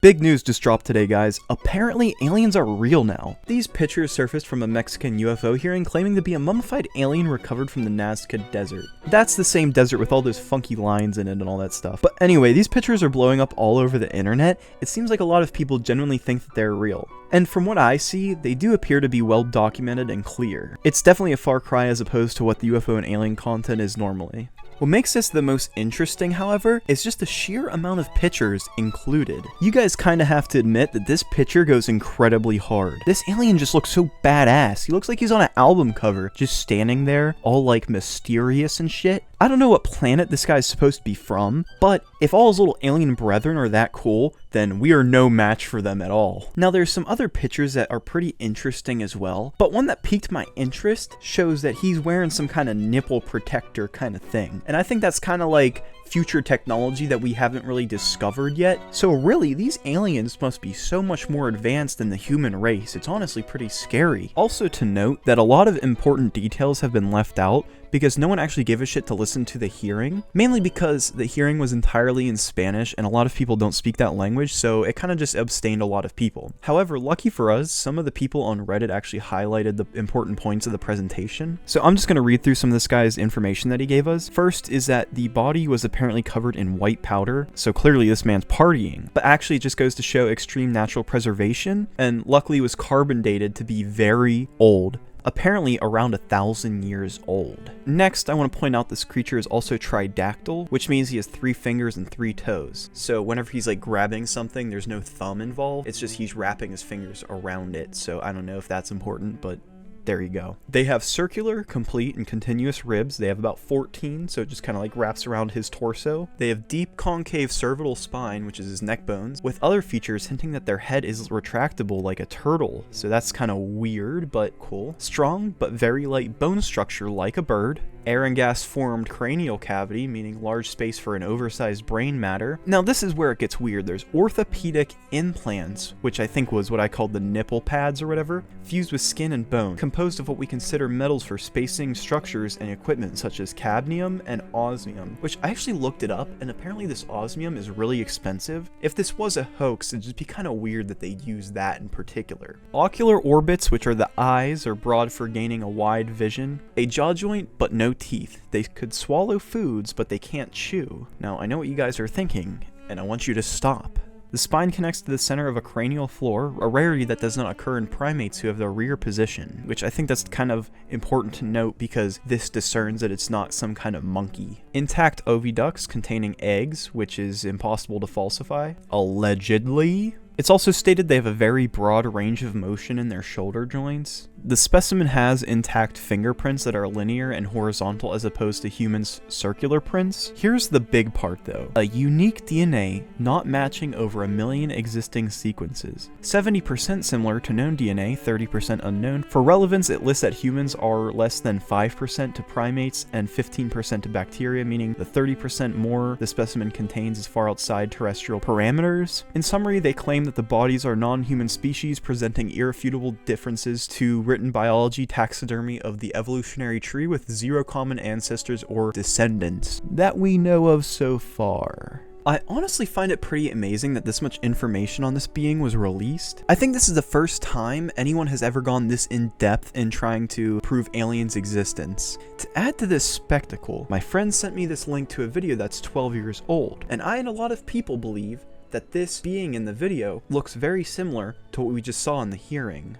Big news just dropped today, guys. Apparently, aliens are real now. These pictures surfaced from a Mexican UFO hearing claiming to be a mummified alien recovered from the Nazca Desert. That's the same desert with all those funky lines in it and all that stuff. But anyway, these pictures are blowing up all over the internet. It seems like a lot of people genuinely think that they're real. And from what I see, they do appear to be well documented and clear. It's definitely a far cry as opposed to what the UFO and alien content is normally. What makes this the most interesting, however, is just the sheer amount of pictures included. You guys kinda have to admit that this picture goes incredibly hard. This alien just looks so badass. He looks like he's on an album cover, just standing there, all like mysterious and shit. I don't know what planet this guy's supposed to be from, but if all his little alien brethren are that cool, then we are no match for them at all. Now there's some other pictures that are pretty interesting as well, but one that piqued my interest shows that he's wearing some kind of nipple protector kind of thing. And I think that's kind of like future technology that we haven't really discovered yet. So really, these aliens must be so much more advanced than the human race. It's honestly pretty scary. Also to note that a lot of important details have been left out because no one actually gave a shit to listen to the hearing, mainly because the hearing was entirely in Spanish and a lot of people don't speak that language, so it kind of just abstained a lot of people. However, lucky for us, some of the people on Reddit actually highlighted the important points of the presentation. So I'm just going to read through some of this guy's information that he gave us. First is that the body was apparently covered in white powder, so clearly this man's partying, but actually it just goes to show extreme natural preservation, and luckily was carbon dated to be very old. Apparently around 1,000 years old. Next, I want to point out this creature is also tridactyl, which means he has 3 fingers and 3 toes. So whenever he's like grabbing something, there's no thumb involved. It's just he's wrapping his fingers around it. So I don't know if that's important, but there you go. They have circular, complete, and continuous ribs. They have about 14, so it just kind of like wraps around his torso. They have deep concave cervical spine, which is his neck bones, with other features hinting that their head is retractable like a turtle. So that's kind of weird, but cool. Strong, but very light bone structure like a bird. Air and gas formed cranial cavity, meaning large space for an oversized brain matter. Now this is where it gets weird. There's orthopedic implants, which I think was what I called the nipple pads or whatever, fused with skin and bone, composed of what we consider metals for spacing structures and equipment such as cadmium and osmium, which I actually looked it up, and apparently this osmium is really expensive. If this was a hoax, it'd just be kind of weird that they use that in particular. Ocular orbits, which are the eyes, are broad for gaining a wide vision. A jaw joint, but no teeth. They could swallow foods, but they can't chew. Now, I know what you guys are thinking, and I want you to stop. The spine connects to the center of a cranial floor, a rarity that does not occur in primates who have the rear position, which I think that's kind of important to note because this discerns that it's not some kind of monkey. Intact oviducts containing eggs, which is impossible to falsify. Allegedly. It's also stated they have a very broad range of motion in their shoulder joints. The specimen has intact fingerprints that are linear and horizontal as opposed to humans' circular prints. Here's the big part though. A unique DNA not matching over 1 million existing sequences. 70% similar to known DNA, 30% unknown. For relevance, it lists that humans are less than 5% to primates and 15% to bacteria, meaning the 30% more the specimen contains is far outside terrestrial parameters. In summary, they claim that the bodies are non-human species presenting irrefutable differences to written biology taxidermy of the evolutionary tree with 0 common ancestors or descendants that we know of so far. I honestly find it pretty amazing that this much information on this being was released. I think this is the first time anyone has ever gone this in-depth in trying to prove aliens' existence. To add to this spectacle, my friend sent me this link to a video that's 12 years old, and I and a lot of people believe that this being in the video looks very similar to what we just saw in the hearing.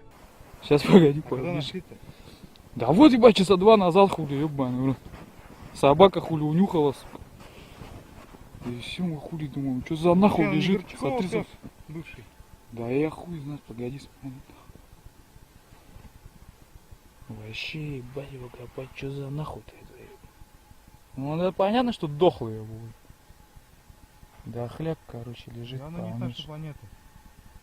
Сейчас погоди, подожди. Да вот ебать, часа 2 назад хули, ебаный. Собака хули унюхала, сука. И все, мы хули думаем, что за нахуй лежит? Смотри, бывший. Да я хуй знает, погоди, смотри. Вообще, ебать его копать, что за нахуй-то это? Ну, это понятно, что дохлый его будет. Да хляк, короче, лежит там.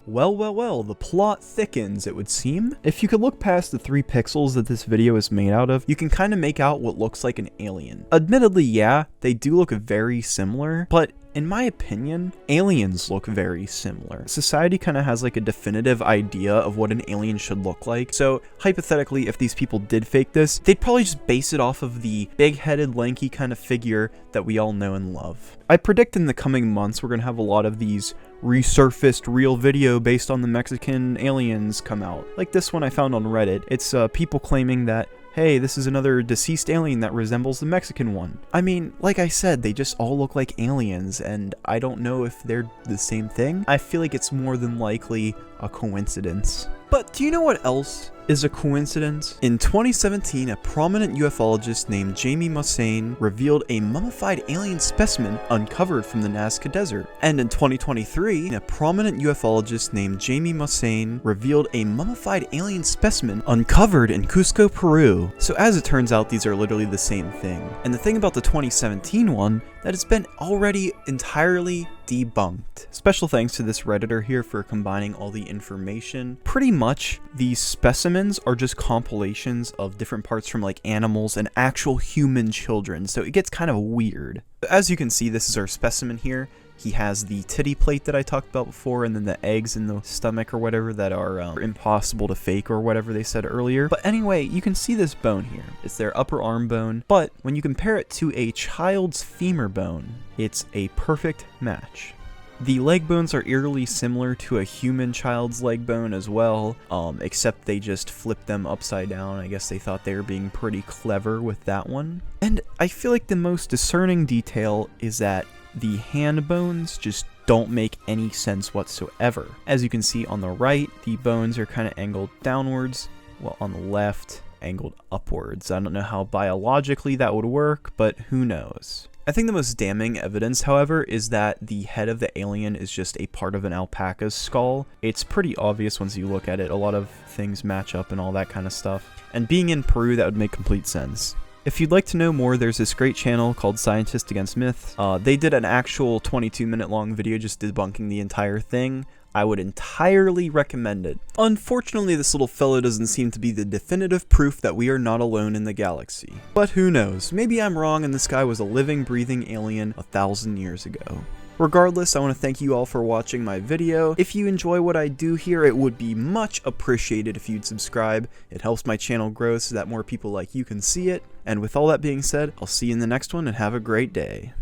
Well, the plot thickens, it would seem. If you could look past the 3 pixels that this video is made out of, you can kind of make out what looks like an alien. Admittedly, yeah, they do look very similar, but in my opinion, aliens look very similar. Society kind of has like a definitive idea of what an alien should look like. So hypothetically, if these people did fake this, they'd probably just base it off of the big-headed, lanky kind of figure that we all know and love. I predict in the coming months, we're going to have a lot of these resurfaced real video based on the Mexican aliens come out. Like this one I found on Reddit. It's people claiming that, hey, this is another deceased alien that resembles the Mexican one. I mean, like I said, they just all look like aliens, and I don't know if they're the same thing. I feel like it's more than likely a coincidence. But do you know what else is a coincidence? In 2017, a prominent ufologist named Jamie Mussane revealed a mummified alien specimen uncovered from the Nazca Desert. And in 2023, a prominent ufologist named Jamie Mussane revealed a mummified alien specimen uncovered in Cusco, Peru. So as it turns out, these are literally the same thing. And the thing about the 2017 one, that it's been already entirely debunked. Special thanks to this Redditor here for combining all the information. Pretty much, these specimens are just compilations of different parts from like animals and actual human children, so it gets kind of weird. As you can see, this is our specimen here. He has the titty plate that I talked about before, and then the eggs in the stomach or whatever that are impossible to fake or whatever they said earlier. But anyway, you can see this bone here. It's their upper arm bone, but when you compare it to a child's femur bone, it's a perfect match. The leg bones are eerily similar to a human child's leg bone as well, except they just flipped them upside down. I guess they thought they were being pretty clever with that one. And I feel like the most discerning detail is that the hand bones just don't make any sense whatsoever. As you can see on the right, the bones are kind of angled downwards, while on the left, angled upwards. I don't know how biologically that would work, but who knows. I think the most damning evidence, however, is that the head of the alien is just a part of an alpaca's skull. It's pretty obvious once you look at it. A lot of things match up and all that kind of stuff. And being in Peru, that would make complete sense. If you'd like to know more, there's this great channel called Scientists Against Myths. They did an actual 22-minute long video just debunking the entire thing. I would entirely recommend it. Unfortunately, this little fellow doesn't seem to be the definitive proof that we are not alone in the galaxy. But who knows, maybe I'm wrong and this guy was a living, breathing alien 1,000 years ago. Regardless, I want to thank you all for watching my video. If you enjoy what I do here, it would be much appreciated if you'd subscribe. It helps my channel grow so that more people like you can see it. And with all that being said, I'll see you in the next one and have a great day.